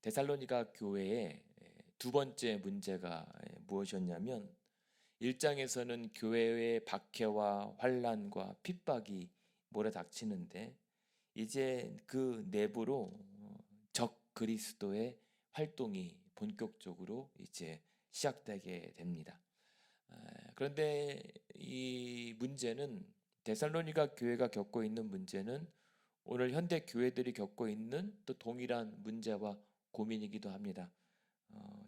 데살로니가 교회의 두 번째 문제가 무엇이었냐면 1장에서는 교회의 박해와 환란과 핍박이 몰아닥치는데 이제 그 내부로 적 그리스도의 활동이 본격적으로 이제 시작되게 됩니다. 그런데 이 문제는 데살로니가 교회가 겪고 있는 문제는 오늘 현대 교회들이 겪고 있는 또 동일한 문제와 고민이기도 합니다.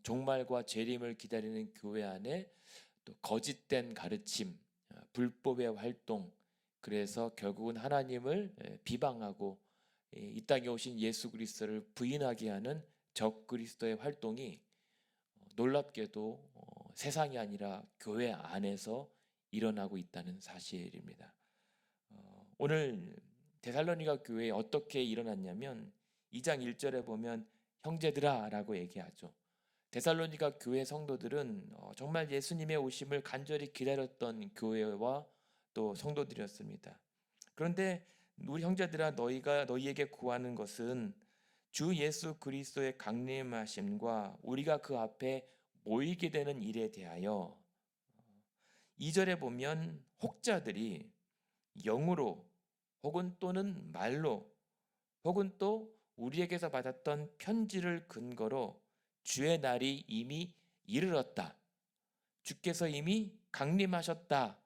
종말과 재림을 기다리는 교회 안에 또 거짓된 가르침, 불법의 활동, 그래서 결국은 하나님을 비방하고 이 땅에 오신 예수 그리스도를 부인하게 하는 적 그리스도의 활동이 놀랍게도 세상이 아니라 교회 안에서 일어나고 있다는 사실입니다. 오늘 데살로니가 교회에 어떻게 일어났냐면 2장 1절에 보면 형제들아 라고 얘기하죠. 데살로니가 교회 성도들은 정말 예수님의 오심을 간절히 기다렸던 교회와 또 성도들이었습니다. 그런데 우리 형제들아 너희가 너희에게 구하는 것은 주 예수 그리스도의 강림하심과 우리가 그 앞에 모이게 되는 일에 대하여 2절에 보면 혹자들이 영으로 혹은 또는 말로 혹은 또 우리에게서 받았던 편지를 근거로 주의 날이 이미 이르렀다. 주께서 이미 강림하셨다.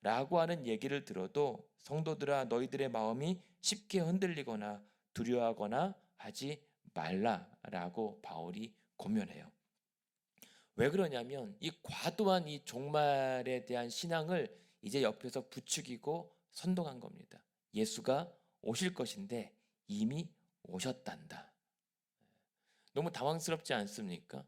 라고 하는 얘기를 들어도 성도들아 너희들의 마음이 쉽게 흔들리거나 두려워하거나 하지 말라라고 바울이 권면해요. 왜 그러냐면 이 과도한 이 종말에 대한 신앙을 이제 옆에서 부추기고 선동한 겁니다. 예수가 오실 것인데 이미 오셨단다. 너무 당황스럽지 않습니까?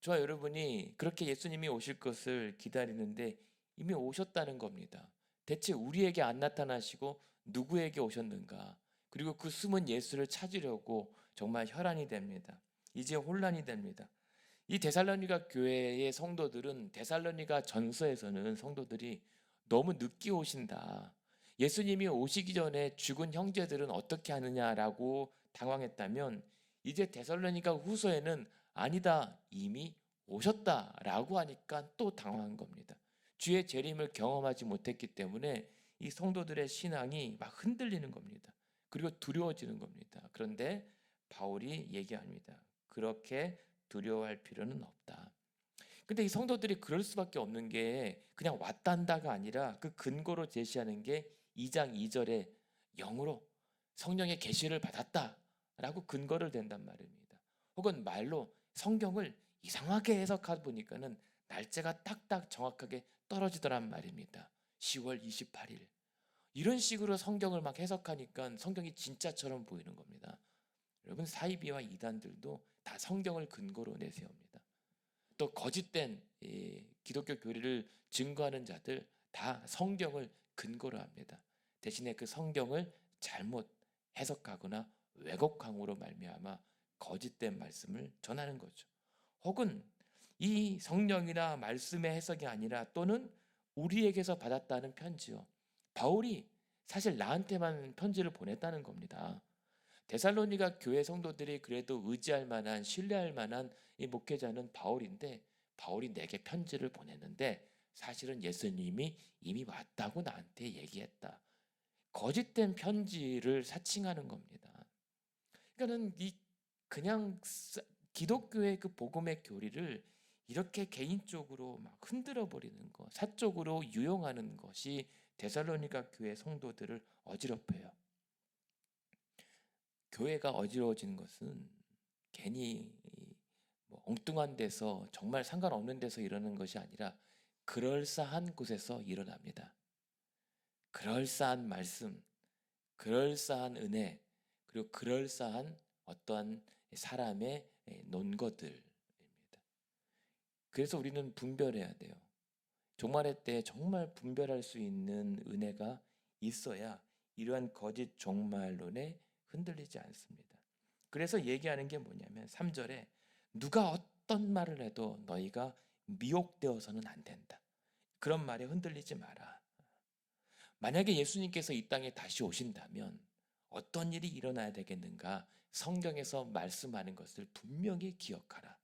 저와 여러분이 그렇게 예수님이 오실 것을 기다리는데 이미 오셨다는 겁니다. 대체 우리에게 안 나타나시고 누구에게 오셨는가? 그리고 그 숨은 예수를 찾으려고 정말 혈안이 됩니다. 이제 혼란이 됩니다. 이 데살로니가 교회의 성도들은 데살로니가 전서에서는 성도들이 너무 늦게 오신다. 예수님이 오시기 전에 죽은 형제들은 어떻게 하느냐라고 당황했다면 이제 데살로니가 후서에는 아니다. 이미 오셨다라고 하니까 또 당황한 겁니다. 주의 재림을 경험하지 못했기 때문에 이 성도들의 신앙이 막 흔들리는 겁니다. 그리고 두려워지는 겁니다. 그런데 바울이 얘기합니다. 그렇게 두려워할 필요는 없다. 근데 이 성도들이 그럴 수밖에 없는 게 그냥 왔단다가 아니라 그 근거로 제시하는 게 2장 2절에 영으로 성령의 계시를 받았다라고 근거를 댄단 말입니다. 혹은 말로 성경을 이상하게 해석하다 보니까는 날짜가 딱딱 정확하게 떨어지더란 말입니다. 10월 28일. 이런 식으로 성경을 막 해석하니까 성경이 진짜처럼 보이는 겁니다. 여러분 사이비와 이단들도 다 성경을 근거로 내세웁니다. 또 거짓된 기독교 교리를 증거하는 자들 다 성경을 근거로 합니다. 대신에 그 성경을 잘못 해석하거나 왜곡함으로 말미암아 거짓된 말씀을 전하는 거죠. 혹은 이 성령이나 말씀의 해석이 아니라 또는 우리에게서 받았다는 편지요. 바울이 사실 나한테만 편지를 보냈다는 겁니다. 데살로니가 교회 성도들이 그래도 의지할 만한 신뢰할 만한 이 목회자는 바울인데 바울이 내게 편지를 보냈는데 사실은 예수님이 이미 왔다고 나한테 얘기했다. 거짓된 편지를 사칭하는 겁니다. 그러니까는 이 그냥 기독교의 그 복음의 교리를 이렇게 개인적으로 막 흔들어 버리는 것, 사적으로 유용하는 것이 데살로니가 교회 성도들을 어지럽혀요. 교회가 어지러워지는 것은 괜히 뭐 엉뚱한 데서 정말 상관없는 데서 일어나는 것이 아니라 그럴싸한 곳에서 일어납니다. 그럴싸한 말씀, 그럴싸한 은혜, 그리고 그럴싸한 어떠한 사람의 논거들입니다. 그래서 우리는 분별해야 돼요. 종말의 때 정말 분별할 수 있는 은혜가 있어야 이러한 거짓 종말론에 흔들리지 않습니다. 그래서 얘기하는 게 뭐냐면 3절에 누가 어떤 말을 해도 너희가 미혹되어서는 안 된다. 그런 말에 흔들리지 마라. 만약에 예수님께서 이 땅에 다시 오신다면 어떤 일이 일어나야 되겠는가? 성경에서 말씀하는 것을 분명히 기억하라.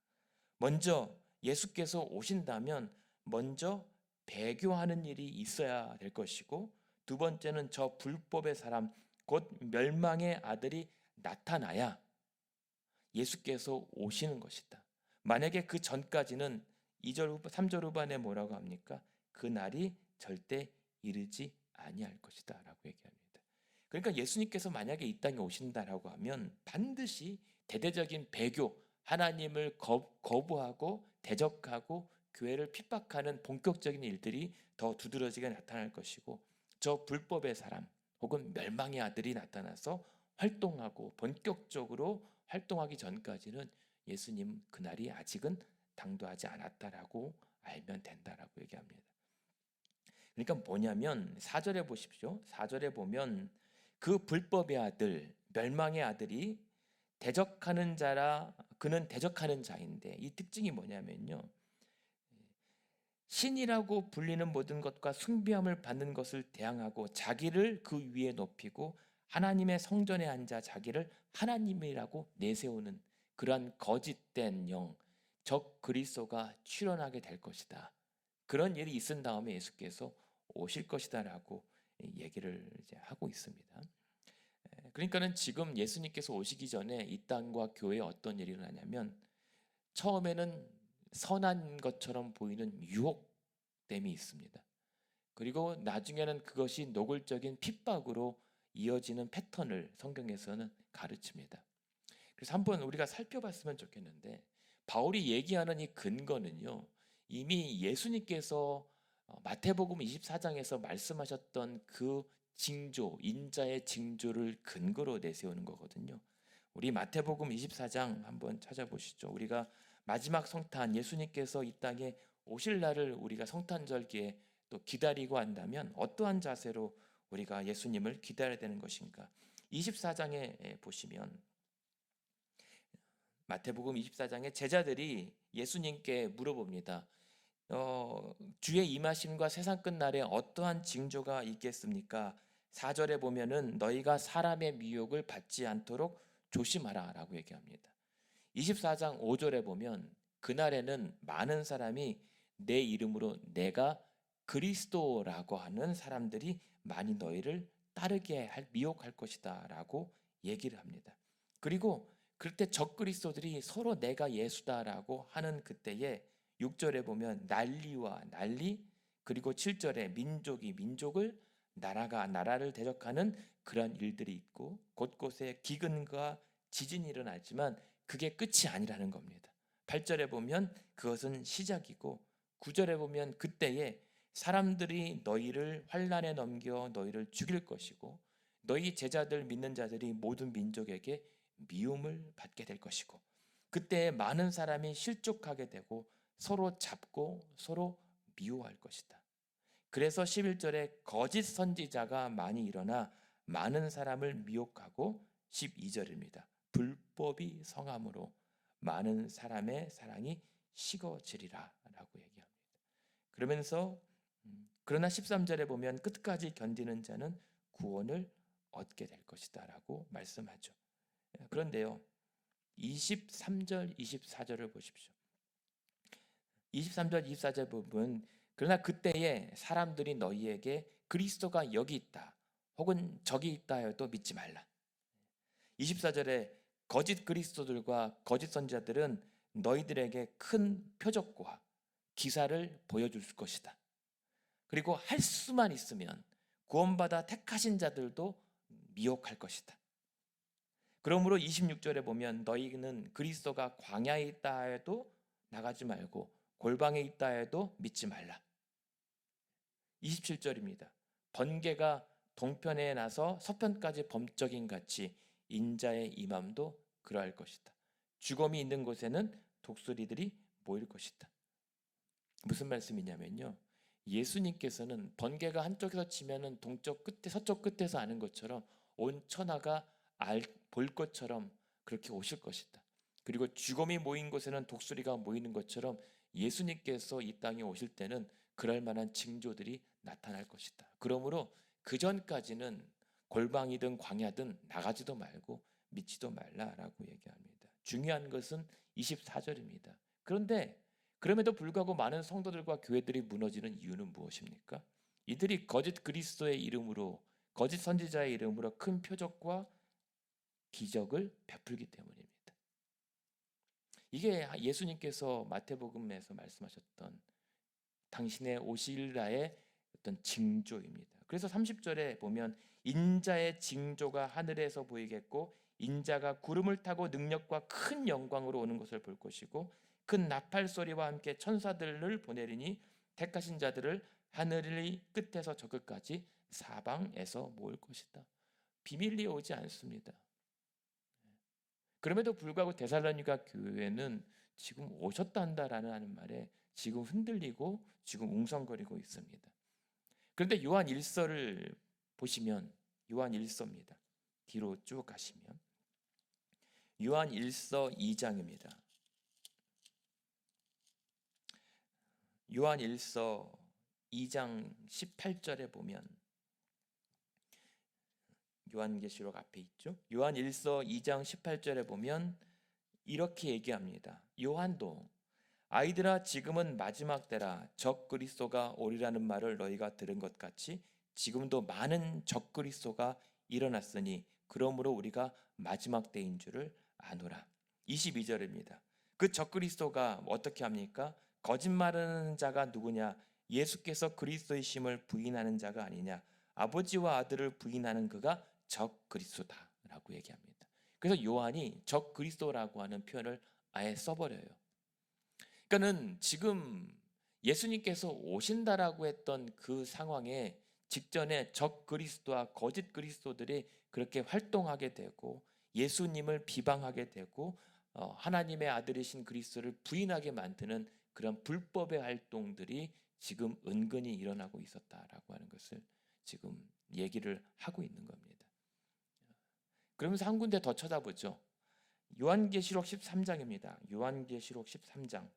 먼저 예수께서 오신다면 먼저 배교하는 일이 있어야 될 것이고, 두 번째는 저 불법의 사람 곧 멸망의 아들이 나타나야 예수께서 오시는 것이다. 만약에 그 전까지는 3절 후반에 뭐라고 합니까? 그 날이 절대 이르지 아니할 것이다 라고 얘기합니다. 그러니까 예수님께서 만약에 이 땅에 오신다라고 하면 반드시 대대적인 배교, 하나님을 거부하고 대적하고 교회를 핍박하는 본격적인 일들이 더 두드러지게 나타날 것이고, 저 불법의 사람 혹은 멸망의 아들이 나타나서 활동하고 본격적으로 활동하기 전까지는 예수님 그날이 아직은 당도하지 않았다라고 알면 된다라고 얘기합니다. 그러니까 뭐냐면 4절에 보십시오. 4절에 보면 그 불법의 아들, 멸망의 아들이 대적하는 자라, 그는 대적하는 자인데, 이 특징이 뭐냐면요, 신이라고 불리는 모든 것과 숭배함을 받는 것을 대항하고 자기를 그 위에 높이고 하나님의 성전에 앉아 자기를 하나님이라고 내세우는 그러한 거짓된 영, 적 그리스도가 출현하게 될 것이다. 그런 일이 있은 다음에 예수께서 오실 것이다라고 얘기를 이제 하고 있습니다. 그러니까는 지금 예수님께서 오시기 전에 이 땅과 교회에 어떤 일이 일어나냐면, 처음에는 선한 것처럼 보이는 유혹됨이 있습니다. 그리고 나중에는 그것이 노골적인 핍박으로 이어지는 패턴을 성경에서는 가르칩니다. 그래서 한번 우리가 살펴봤으면 좋겠는데, 바울이 얘기하는 이 근거는요, 이미 예수님께서 마태복음 24장에서 말씀하셨던 그 징조, 인자의 징조를 근거로 내세우는 거거든요. 우리 마태복음 24장 한번 찾아보시죠. 우리가 마지막 성탄, 예수님께서 이 땅에 오실 날을 우리가 성탄절기에 또 기다리고 한다면 어떠한 자세로 우리가 예수님을 기다려야 되는 것인가? 24장에 보시면 마태복음 24장에 제자들이 예수님께 물어봅니다. 주의 임하심과 세상 끝날에 어떠한 징조가 있겠습니까? 4절에 보면은 너희가 사람의 미혹을 받지 않도록 조심하라 라고 얘기합니다. 24장 5절에 보면 그날에는 많은 사람이 내 이름으로 내가 그리스도라고 하는 사람들이 많이 너희를 따르게 미혹할 것이다 라고 얘기를 합니다. 그리고 그때 적그리스도들이 서로 내가 예수다라고 하는 그때에 6절에 보면 난리와 난리, 그리고 7절에 민족이 민족을, 나라가 나라를 대적하는 그런 일들이 있고, 곳곳에 기근과 지진이 일어나지만 그게 끝이 아니라는 겁니다. 8절에 보면 그것은 시작이고, 9절에 보면 그때에 사람들이 너희를 환난에 넘겨 너희를 죽일 것이고, 너희 제자들 믿는 자들이 모든 민족에게 미움을 받게 될 것이고, 그때 많은 사람이 실족하게 되고 서로 잡고 서로 미워할 것이다. 그래서 11절에 거짓 선지자가 많이 일어나 많은 사람을 미혹하고, 12절입니다. 불법이 성함으로 많은 사람의 사랑이 식어지리라 라고 얘기합니다. 그러면서 그러나 13절에 보면 끝까지 견디는 자는 구원을 얻게 될 것이다 라고 말씀하죠. 그런데요, 23절, 24절을 보십시오. 23절, 24절 부분, 그러나 그때에 사람들이 너희에게 그리스도가 여기 있다 혹은 저기 있다 해도 믿지 말라. 24절에 거짓 그리스도들과 거짓 선지자들은 너희들에게 큰 표적과 기사를 보여줄 것이다. 그리고 할 수만 있으면 구원받아 택하신 자들도 미혹할 것이다. 그러므로 26절에 보면 너희는 그리스도가 광야에 있다 해도 나가지 말고 골방에 있다 해도 믿지 말라. 27절입니다. 번개가 동편에 나서 서편까지 범적인 같이 인자의 임함도 그러할 것이다. 죽음이 있는 곳에는 독수리들이 모일 것이다. 무슨 말씀이냐면요, 예수님께서는 번개가 한쪽에서 치면은 동쪽 끝에 서쪽 끝에서 아는 것처럼 온 천하가 볼 것처럼 그렇게 오실 것이다. 그리고 죽음이 모인 곳에는 독수리가 모이는 것처럼 예수님께서 이 땅에 오실 때는 그럴 만한 징조들이 나타날 것이다. 그러므로 그 전까지는 골방이든 광야든 나가지도 말고 믿지도 말라라고 얘기합니다. 중요한 것은 24절입니다. 그런데 그럼에도 불구하고 많은 성도들과 교회들이 무너지는 이유는 무엇입니까? 이들이 거짓 그리스도의 이름으로, 거짓 선지자의 이름으로 큰 표적과 기적을 베풀기 때문입니다. 이게 예수님께서 마태복음에서 말씀하셨던 당신의 오실 날의 어떤 징조입니다. 그래서 30절에 보면 인자의 징조가 하늘에서 보이겠고 인자가 구름을 타고 능력과 큰 영광으로 오는 것을 볼 것이고 큰 나팔 소리와 함께 천사들을 보내리니 택하신 자들을 하늘의 끝에서 저 끝까지 사방에서 모을 것이다. 비밀리에 오지 않습니다. 그럼에도 불구하고 데살로니가 교회는 지금 오셨단다라는 말에 지금 흔들리고 지금 웅성거리고 있습니다. 그런데 요한 1서를 보시면 요한 1서입니다. 뒤로 쭉 가시면 요한 1서 2장입니다. 요한 1서 2장 18절에 보면 요한계시록 앞에 있죠. 요한 1서 2장 18절에 보면 이렇게 얘기합니다. 요한도 아이들아 지금은 마지막 때라 적 그리스도가 오리라는 말을 너희가 들은 것 같이 지금도 많은 적 그리스도가 일어났으니 그러므로 우리가 마지막 때인 줄을 아노라. 22절입니다. 그 적 그리스도가 어떻게 합니까? 거짓말하는 자가 누구냐? 예수께서 그리스도이심을 부인하는 자가 아니냐? 아버지와 아들을 부인하는 그가 적 그리스도다라고 얘기합니다. 그래서 요한이 적 그리스도라고 하는 표현을 아예 써버려요. 그러니까는 지금 예수님께서 오신다라고 했던 그 상황에 직전에 적 그리스도와 거짓 그리스도들이 그렇게 활동하게 되고 예수님을 비방하게 되고 하나님의 아들이신 그리스도를 부인하게 만드는 그런 불법의 활동들이 지금 은근히 일어나고 있었다라고 하는 것을 지금 얘기를 하고 있는 겁니다. 그러면서 한 군데 더 쳐다보죠. 요한계시록 13장입니다. 요한계시록 13장.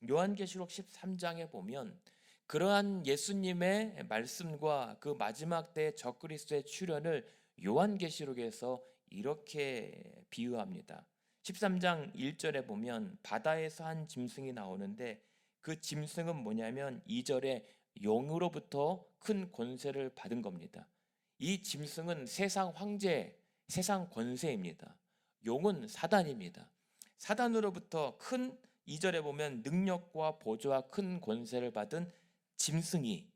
요한계시록 13장에 보면 그러한 예수님의 말씀과 그 마지막 때의 적그리스도의 출현을 요한계시록에서 이렇게 비유합니다. 13장 1절에 보면 바다에서 한 짐승이 나오는데 그 짐승은 뭐냐면 2절에 용으로부터 큰 권세를 받은 겁니다. 이 짐승은 세상 황제, 세상 권세입니다. 용은 사단입니다. 사단으로부터 큰 2절에 보면 능력과 보조와 큰 권세를 받은 짐승이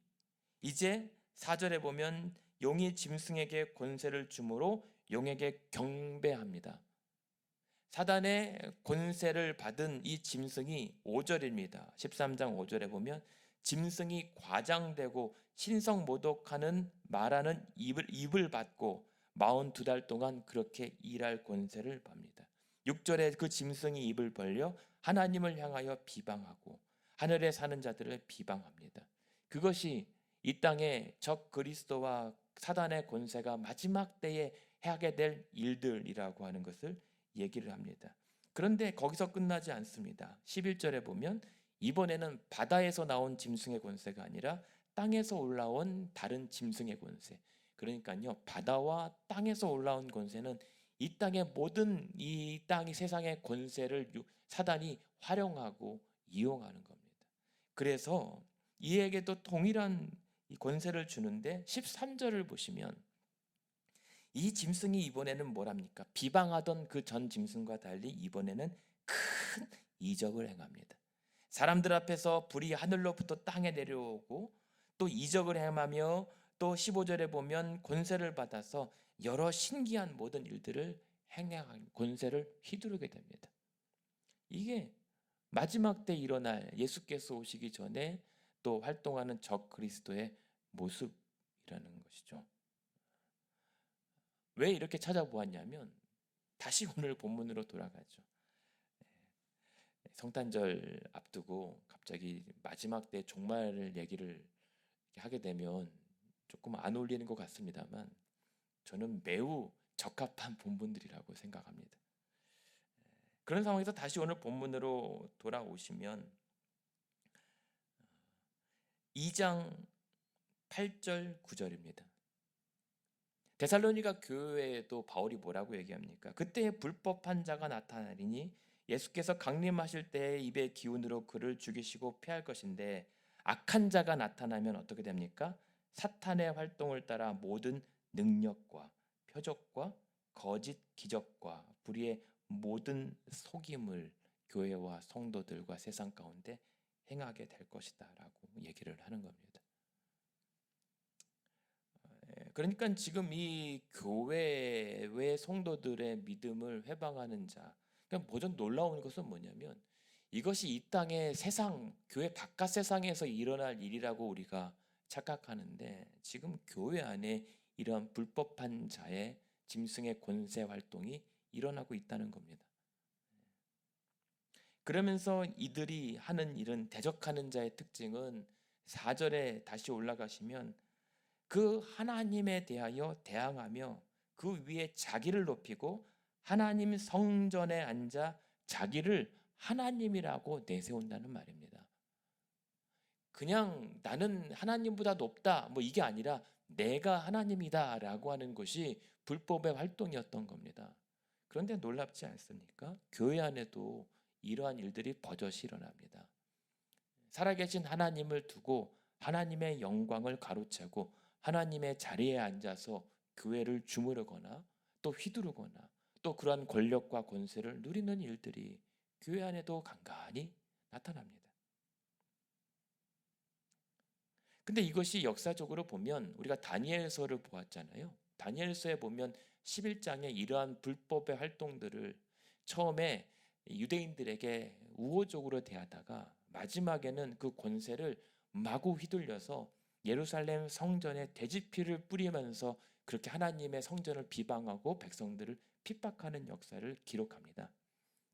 이제 4절에 보면 용이 짐승에게 권세를 주므로 용에게 경배합니다. 사단의 권세를 받은 이 짐승이 5절입니다. 13장 5절에 보면 짐승이 과장되고 신성모독하는 말하는 입을 받고 42달 동안 그렇게 일할 권세를 받습니다. 6절에 그 짐승이 입을 벌려 하나님을 향하여 비방하고 하늘에 사는 자들을 비방합니다. 그것이 이 땅에 적 그리스도와 사단의 권세가 마지막 때에 하게 될 일들이라고 하는 것을 얘기를 합니다. 그런데 거기서 끝나지 않습니다. 11절에 보면 이번에는 바다에서 나온 짐승의 권세가 아니라 땅에서 올라온 다른 짐승의 권세. 그러니까요, 바다와 땅에서 올라온 권세는 이 땅의 모든 이 땅이 세상의 권세를 사단이 활용하고 이용하는 겁니다. 그래서 이에게도 동일한 이 권세를 주는데 13절을 보시면 이 짐승이 이번에는 뭐랍니까? 비방하던 그 전 짐승과 달리 이번에는 큰 이적을 행합니다. 사람들 앞에서 불이 하늘로부터 땅에 내려오고 또 이적을 행하며 또 15절에 보면 권세를 받아서 여러 신기한 모든 일들을 행하는 권세를 휘두르게 됩니다. 이게 마지막 때 일어날 예수께서 오시기 전에 또 활동하는 적 그리스도의 모습이라는 것이죠. 왜 이렇게 찾아보았냐면 다시 오늘 본문으로 돌아가죠. 성탄절 앞두고 갑자기 마지막 때 종말을 얘기를 하게 되면 조금 안 어울리는 것 같습니다만 저는 매우 적합한 본문들이라고 생각합니다. 그런 상황에서 다시 오늘 본문으로 돌아오시면 2장 8절 9절입니다. 데살로니가 교회에도 바울이 뭐라고 얘기합니까? 그때 불법한 자가 나타나리니 예수께서 강림하실 때에 입의 기운으로 그를 죽이시고 패할 것인데, 악한 자가 나타나면 어떻게 됩니까? 사탄의 활동을 따라 모든 능력과 표적과 거짓 기적과 불의의 모든 속임을 교회와 성도들과 세상 가운데 행하게 될 것이다 라고 얘기를 하는 겁니다. 그러니까 지금 이 교회의 성도들의 믿음을 회방하는 자, 그러니까 보전 놀라운 것은 뭐냐면, 이것이 이 땅의 세상, 교회 바깥 세상에서 일어날 일이라고 우리가 착각하는데, 지금 교회 안에 이러한 불법한 자의 짐승의 권세 활동이 일어나고 있다는 겁니다. 그러면서 이들이 하는 일은, 대적하는 자의 특징은 4절에 다시 올라가시면 그 하나님에 대하여 대항하며 그 위에 자기를 높이고 하나님 성전에 앉아 자기를 하나님이라고 내세운다는 말입니다. 그냥 나는 하나님보다 높다 뭐 이게 아니라 내가 하나님이다 라고 하는 것이 불법의 활동이었던 겁니다. 그런데 놀랍지 않습니까? 교회 안에도 이러한 일들이 버젓이 일어납니다. 살아계신 하나님을 두고 하나님의 영광을 가로채고 하나님의 자리에 앉아서 교회를 주무르거나 또 휘두르거나 또 그러한 권력과 권세를 누리는 일들이 교회 안에도 간간히 나타납니다. 근데 이것이 역사적으로 보면, 우리가 다니엘서를 보았잖아요. 다니엘서에 보면 11장에 이러한 불법의 활동들을 처음에 유대인들에게 우호적으로 대하다가 마지막에는 그 권세를 마구 휘둘려서 예루살렘 성전에 돼지피를 뿌리면서 그렇게 하나님의 성전을 비방하고 백성들을 핍박하는 역사를 기록합니다.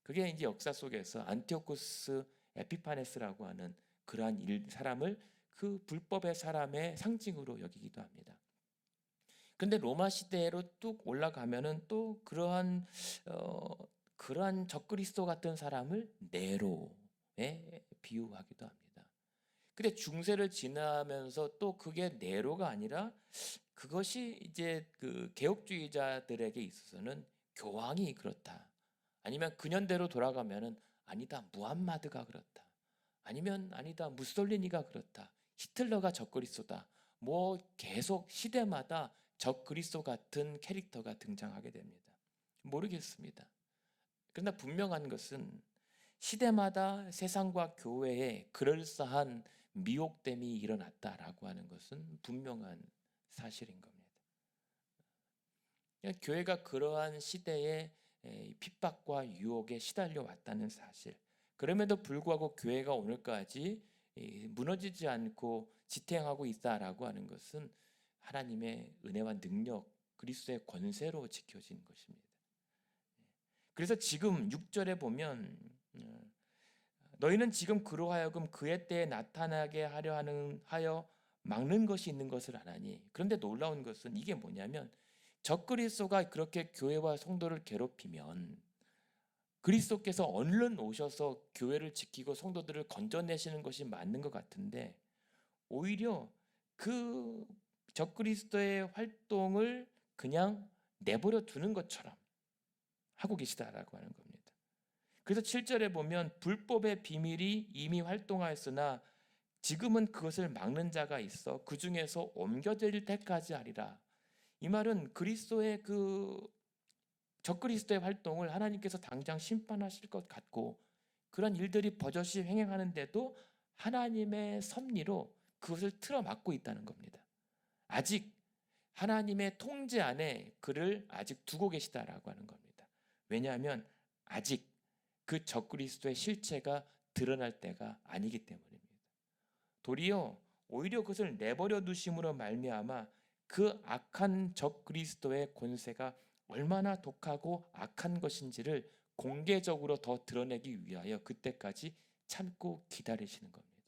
그게 이제 역사 속에서 안티오쿠스 에피파네스라고 하는 그러한 사람을 그 불법의 사람의 상징으로 여기기도 합니다. 그런데 로마 시대로 뚝 올라가면은 또 그러한 적그리스도 같은 사람을 네로에 비유하기도 합니다. 근데 중세를 지나면서 또 그게 네로가 아니라 그것이 이제 그 개혁주의자들에게 있어서는 교황이 그렇다. 아니면 근현대로 돌아가면은 아니다 무함마드가 그렇다. 아니면 아니다 무솔리니가 그렇다. 히틀러가 적그리스도다. 뭐 계속 시대마다 적그리스도 같은 캐릭터가 등장하게 됩니다. 모르겠습니다. 그러나 분명한 것은 시대마다 세상과 교회에 그럴싸한 미혹됨이 일어났다라고 하는 것은 분명한 사실인 겁니다. 교회가 그러한 시대의 핍박과 유혹에 시달려 왔다는 사실. 그럼에도 불구하고 교회가 오늘까지 무너지지 않고 지탱하고 있다라고 하는 것은 하나님의 은혜와 능력, 그리스도의 권세로 지켜진 것입니다. 그래서 지금 6절에 보면 너희는 지금 그로 하여금 그의 때에 나타나게 하여 막는 것이 있는 것을 아나니. 그런데 놀라운 것은 이게 뭐냐면, 적그리스도가 그렇게 교회와 성도를 괴롭히면 그리스도께서 얼른 오셔서 교회를 지키고 성도들을 건져내시는 것이 맞는 것 같은데, 오히려 그 적그리스도의 활동을 그냥 내버려 두는 것처럼 하고 계시다라고 하는 겁니다. 그래서 7절에 보면 불법의 비밀이 이미 활동하였으나 지금은 그것을 막는 자가 있어 그 중에서 옮겨질 때까지 하리라. 이 말은 그리스도의 적그리스도의 활동을 하나님께서 당장 심판하실 것 같고, 그런 일들이 버젓이 횡행하는데도 하나님의 섭리로 그것을 틀어막고 있다는 겁니다. 아직 하나님의 통제 안에 그를 아직 두고 계시다라고 하는 겁니다. 왜냐하면 아직 그 적그리스도의 실체가 드러날 때가 아니기 때문입니다. 도리어 오히려 그것을 내버려 두심으로 말미암아 그 악한 적그리스도의 권세가 얼마나 독하고 악한 것인지를 공개적으로 더 드러내기 위하여 그때까지 참고 기다리시는 겁니다.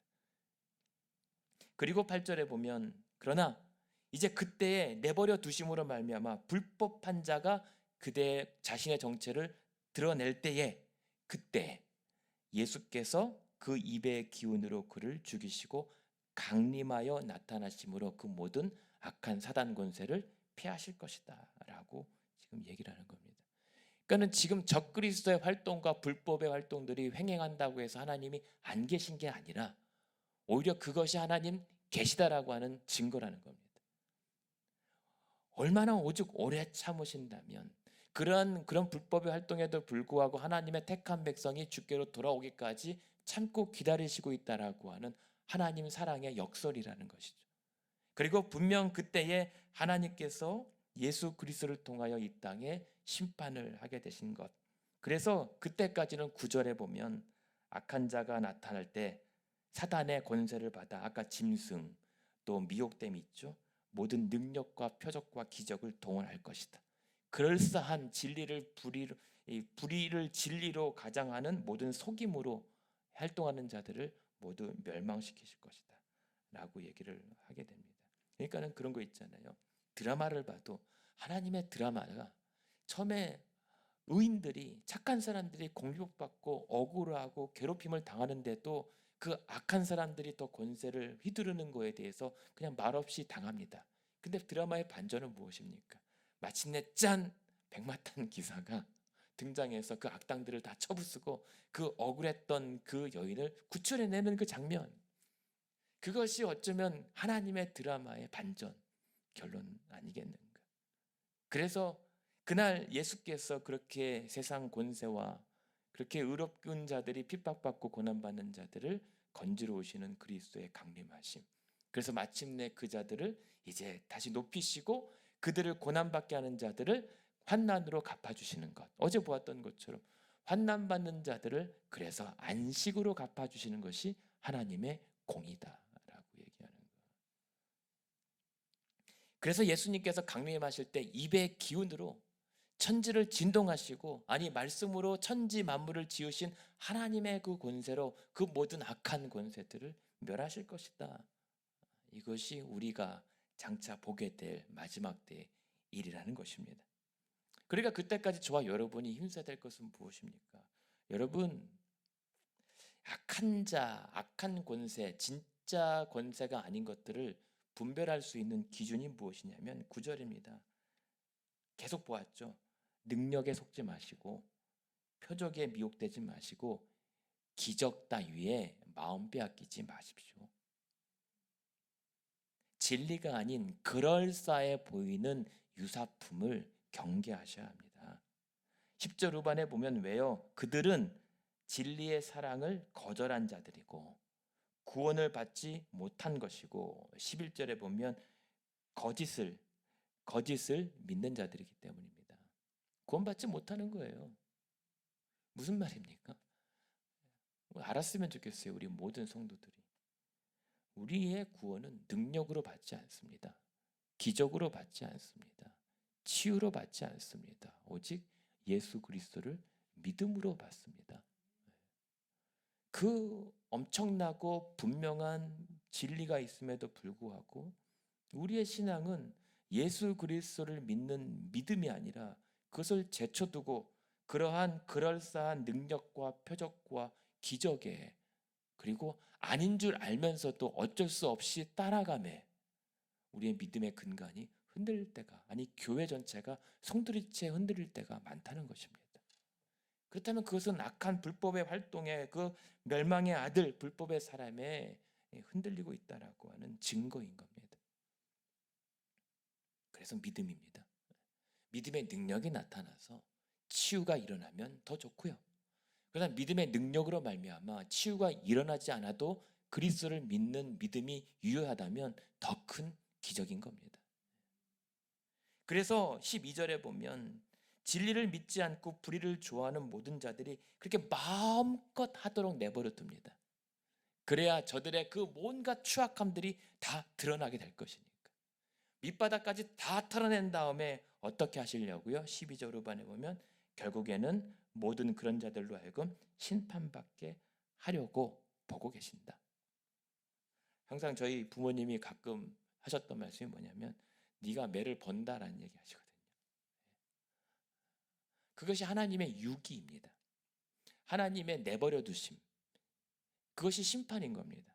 그리고 8절에 보면 그러나 이제 그때에 내버려 두심으로 말미암아 불법한 자가 그대 자신의 정체를 드러낼 때에, 그때 예수께서 그 입의 기운으로 그를 죽이시고 강림하여 나타나심으로 그 모든 악한 사단 권세를 피하실 것이다 라고 지금 얘기를 하는 겁니다. 그러니까 지금 적그리스도의 활동과 불법의 활동들이 횡행한다고 해서 하나님이 안 계신 게 아니라 오히려 그것이 하나님 계시다라고 하는 증거라는 겁니다. 얼마나 오죽 오래 참으신다면 그런 불법의 활동에도 불구하고 하나님의 택한 백성이 주께로 돌아오기까지 참고 기다리시고 있다라고 하는 하나님 사랑의 역설이라는 것이죠. 그리고 분명 그때에 하나님께서 예수 그리스도를 통하여 이 땅에 심판을 하게 되신 것. 그래서 그때까지는 9절에 보면 악한 자가 나타날 때 사단의 권세를 받아 아까 짐승 또 미혹됨이 있죠. 모든 능력과 표적과 기적을 동원할 것이다. 그럴싸한 진리를 불의를 진리로 가장하는 모든 속임으로 활동하는 자들을 모두 멸망시키실 것이다 라고 얘기를 하게 됩니다. 그러니까는 그런 거 있잖아요. 드라마를 봐도 하나님의 드라마가 처음에 의인들이 착한 사람들이 공격받고 억울하고 괴롭힘을 당하는데도 그 악한 사람들이 더 권세를 휘두르는 거에 대해서 그냥 말없이 당합니다. 근데 드라마의 반전은 무엇입니까? 마침내 짠! 백마탄 기사가 등장해서 그 악당들을 다 쳐부수고 그 억울했던 그 여인을 구출해내는 그 장면. 그것이 어쩌면 하나님의 드라마의 반전, 결론 아니겠는가. 그래서 그날 예수께서 그렇게 세상 권세와 그렇게 의롭은 자들이 핍박받고 고난받는 자들을 건지러 오시는 그리스도의 강림하심. 그래서 마침내 그 자들을 이제 다시 높이시고 그들을 고난받게 하는 자들을 환난으로 갚아주시는 것. 어제 보았던 것처럼 환난받는 자들을 그래서 안식으로 갚아주시는 것이 하나님의 공이다라고 얘기하는 거예요. 그래서 예수님께서 강림하실 때 입의 기운으로 천지를 진동하시고 아니 말씀으로 천지 만물을 지으신 하나님의 그 권세로 그 모든 악한 권세들을 멸하실 것이다. 이것이 우리가 장차 보게 될 마지막 때의 일이라는 것입니다. 그러니까 그때까지 저와 여러분이 힘써야 될 것은 무엇입니까? 여러분, 악한 자, 악한 권세, 진짜 권세가 아닌 것들을 분별할 수 있는 기준이 무엇이냐면 9절입니다. 계속 보았죠. 능력에 속지 마시고 표적에 미혹되지 마시고 기적 따위에 마음 빼앗기지 마십시오. 진리가 아닌 그럴싸해 보이는 유사품을 경계하셔야 합니다. 10절 후반에 보면 왜요? 그들은 진리의 사랑을 거절한 자들이고 구원을 받지 못한 것이고 11절에 보면 거짓을 믿는 자들이기 때문입니다. 구원받지 못하는 거예요. 무슨 말입니까? 알았으면 좋겠어요. 우리 모든 성도들이. 우리의 구원은 능력으로 받지 않습니다. 기적으로 받지 않습니다. 치유로 받지 않습니다. 오직 예수 그리스도를 믿음으로 받습니다. 그 엄청나고 분명한 진리가 있음에도 불구하고 우리의 신앙은 예수 그리스도를 믿는 믿음이 아니라 그것을 제쳐두고 그러한 그럴싸한 능력과 표적과 기적에 그리고 아닌 줄 알면서도 어쩔 수 없이 따라가매 우리의 믿음의 근간이 흔들릴 때가 아니 교회 전체가 송두리째 흔들릴 때가 많다는 것입니다. 그렇다면 그것은 악한 불법의 활동에 그 멸망의 아들 불법의 사람에 흔들리고 있다라고 하는 증거인 겁니다. 그래서 믿음입니다. 믿음의 능력이 나타나서 치유가 일어나면 더 좋고요. 그러나 믿음의 능력으로 말미암아 치유가 일어나지 않아도 그리스도를 믿는 믿음이 유효하다면 더 큰 기적인 겁니다. 그래서 12절에 보면 진리를 믿지 않고 불의를 좋아하는 모든 자들이 그렇게 마음껏 하도록 내버려 둡니다. 그래야 저들의 그 온갖 추악함들이 다 드러나게 될 것이니까. 밑바닥까지 다 털어낸 다음에 어떻게 하시려고요? 12절 후반에 보면 결국에는 모든 그런 자들로 하여금 심판받게 하려고 보고 계신다. 항상 저희 부모님이 가끔 하셨던 말씀이 뭐냐면 네가 매를 번다라는 얘기 하시거든요. 그것이 하나님의 유기입니다. 하나님의 내버려 두심. 그것이 심판인 겁니다.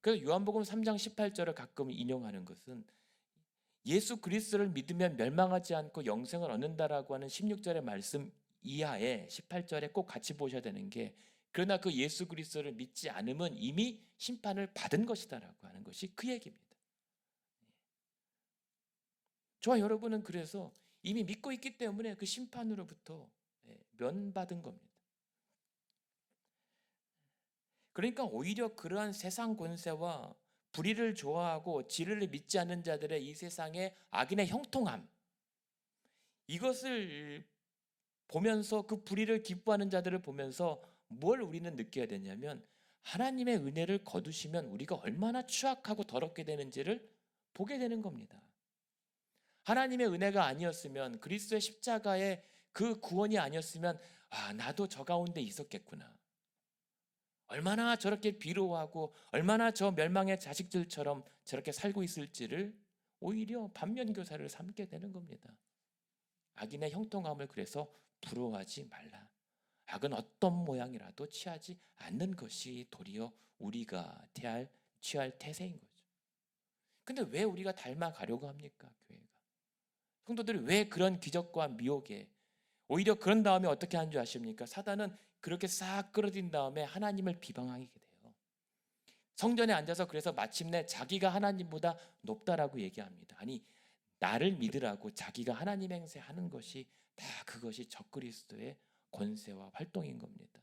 그래서 요한복음 3장 18절을 가끔 인용하는 것은 예수 그리스도를 믿으면 멸망하지 않고 영생을 얻는다라고 하는 16절의 말씀 이하에 18절에 꼭 같이 보셔야 되는 게, 그러나 그 예수 그리스도를 믿지 않으면 이미 심판을 받은 것이다라고 하는 것이 그 얘기입니다. 저와 여러분은 그래서 이미 믿고 있기 때문에 그 심판으로부터 면받은 겁니다. 그러니까 오히려 그러한 세상 권세와 불의를 좋아하고 진리를 믿지 않는 자들의 이 세상의 악인의 형통함, 이것을 보면서, 그 불의를 기뻐하는 자들을 보면서 뭘 우리는 느껴야 되냐면, 하나님의 은혜를 거두시면 우리가 얼마나 추악하고 더럽게 되는지를 보게 되는 겁니다. 하나님의 은혜가 아니었으면, 그리스도의 십자가의 그 구원이 아니었으면, 나도 저 가운데 있었겠구나, 얼마나 저렇게 비로하고 얼마나 저 멸망의 자식들처럼 저렇게 살고 있을지를 오히려 반면교사를 삼게 되는 겁니다. 악인의 형통함을 그래서 부러워하지 말라. 악은 어떤 모양이라도 취하지 않는 것이 도리어 우리가 취할 태세인 거죠. 근데 왜 우리가 닮아가려고 합니까? 교회가. 성도들이 왜 그런 기적과 미혹에, 오히려 그런 다음에 어떻게 하는 줄 아십니까? 사단은 그렇게 싹 끌어들인 다음에 하나님을 비방하게 돼요. 성전에 앉아서 그래서 마침내 자기가 하나님보다 높다라고 얘기합니다. 아니, 나를 믿으라고 자기가 하나님 행세하는 것이 다 그것이 적그리스도의 권세와 활동인 겁니다.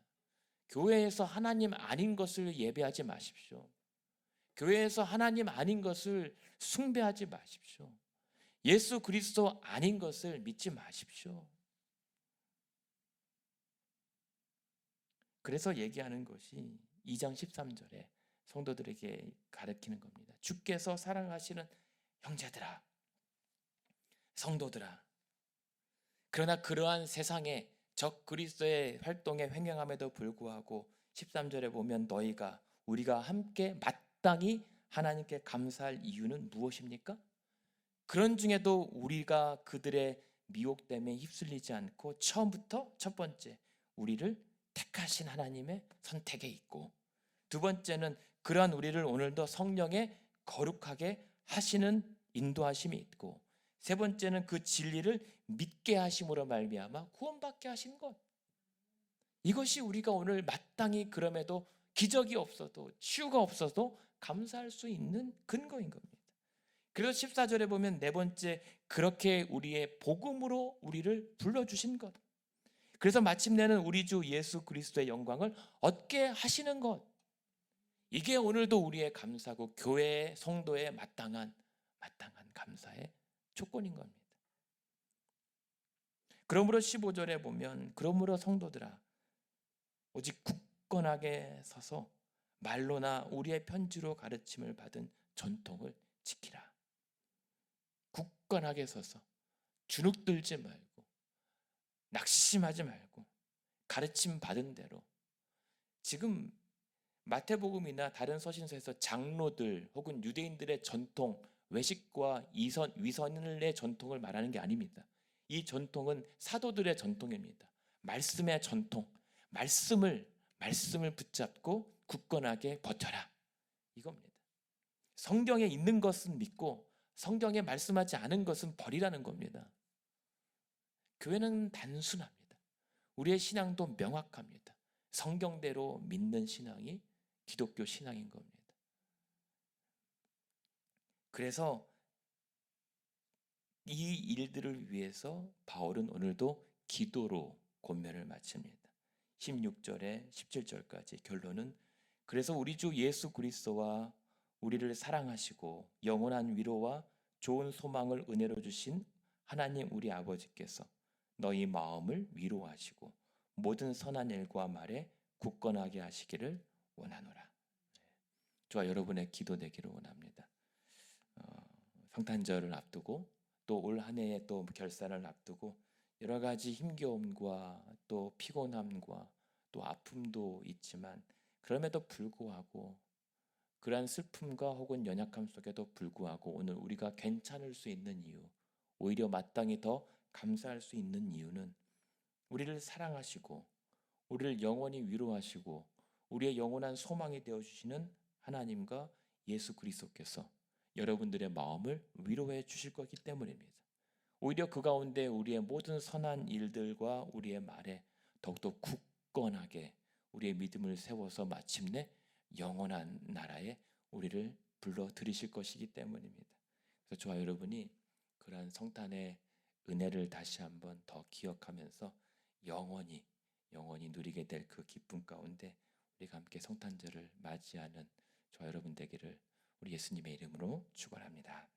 교회에서 하나님 아닌 것을 예배하지 마십시오. 교회에서 하나님 아닌 것을 숭배하지 마십시오. 예수 그리스도 아닌 것을 믿지 마십시오. 그래서 얘기하는 것이 2장 13절에 성도들에게 가르치는 겁니다. 주께서 사랑하시는 형제들아, 성도들아, 그러나 그러한 세상에 적 그리스도의 활동에 횡행함에도 불구하고 13절에 보면 우리가 함께 마땅히 하나님께 감사할 이유는 무엇입니까? 그런 중에도 우리가 그들의 미혹됨에 휩쓸리지 않고 처음부터 첫 번째, 우리를 택하신 하나님의 선택에 있고, 두 번째는 그러한 우리를 오늘도 성령의 거룩하게 하시는 인도하심이 있고, 세 번째는 그 진리를 믿게 하심으로 말미암아 구원받게 하신 것, 이것이 우리가 오늘 마땅히 그럼에도 기적이 없어도 치유가 없어도 감사할 수 있는 근거인 겁니다. 그래서 14절에 보면 네 번째, 그렇게 우리의 복음으로 우리를 불러주신 것, 그래서 마침내는 우리 주 예수 그리스도의 영광을 얻게 하시는 것, 이게 오늘도 우리의 감사고 교회의 성도의 마땅한 감사의 조건인 겁니다. 그러므로 15절에 보면, 그러므로 성도들아 오직 굳건하게 서서 말로나 우리의 편지로 가르침을 받은 전통을 지키라. 굳건하게 서서 주눅들지 말고 낙심하지 말고 가르침 받은 대로, 지금 마태복음이나 다른 서신서에서 장로들 혹은 유대인들의 전통, 외식과 위선의 전통을 말하는 게 아닙니다. 이 전통은 사도들의 전통입니다. 말씀의 전통, 말씀을 붙잡고 굳건하게 버텨라, 이겁니다. 성경에 있는 것은 믿고 성경에 말씀하지 않은 것은 버리라는 겁니다. 교회는 단순합니다. 우리의 신앙도 명확합니다. 성경대로 믿는 신앙이 기독교 신앙인 겁니다. 그래서 이 일들을 위해서 바울은 오늘도 기도로 권면을 마칩니다. 16절에 17절까지 결론은, 그래서 우리 주 예수 그리스도와 우리를 사랑하시고 영원한 위로와 좋은 소망을 은혜로 주신 하나님 우리 아버지께서 너희 마음을 위로하시고 모든 선한 일과 말에 굳건하게 하시기를 원하노라. 저와 여러분의 기도 되기를 원합니다. 성탄절을 앞두고 또 올 한 해의 또 결산을 앞두고 여러 가지 힘겨움과 또 피곤함과 또 아픔도 있지만, 그럼에도 불구하고 그러한 슬픔과 혹은 연약함 속에도 불구하고 오늘 우리가 괜찮을 수 있는 이유, 오히려 마땅히 더 감사할 수 있는 이유는, 우리를 사랑하시고 우리를 영원히 위로하시고 우리의 영원한 소망이 되어주시는 하나님과 예수 그리스도께서 여러분들의 마음을 위로해 주실 거기 때문입니다. 오히려 그 가운데 우리의 모든 선한 일들과 우리의 말에 더욱더 굳건하게 우리의 믿음을 세워서 마침내 영원한 나라에 우리를 불러 들이실 것이기 때문입니다. 그래서 저와 여러분이 그러한 성탄의 은혜를 다시 한번 더 기억하면서 영원히 누리게 될 그 기쁨 가운데 우리가 함께 성탄절을 맞이하는 저와 여러분 되기를 우리 예수님의 이름으로 축원합니다.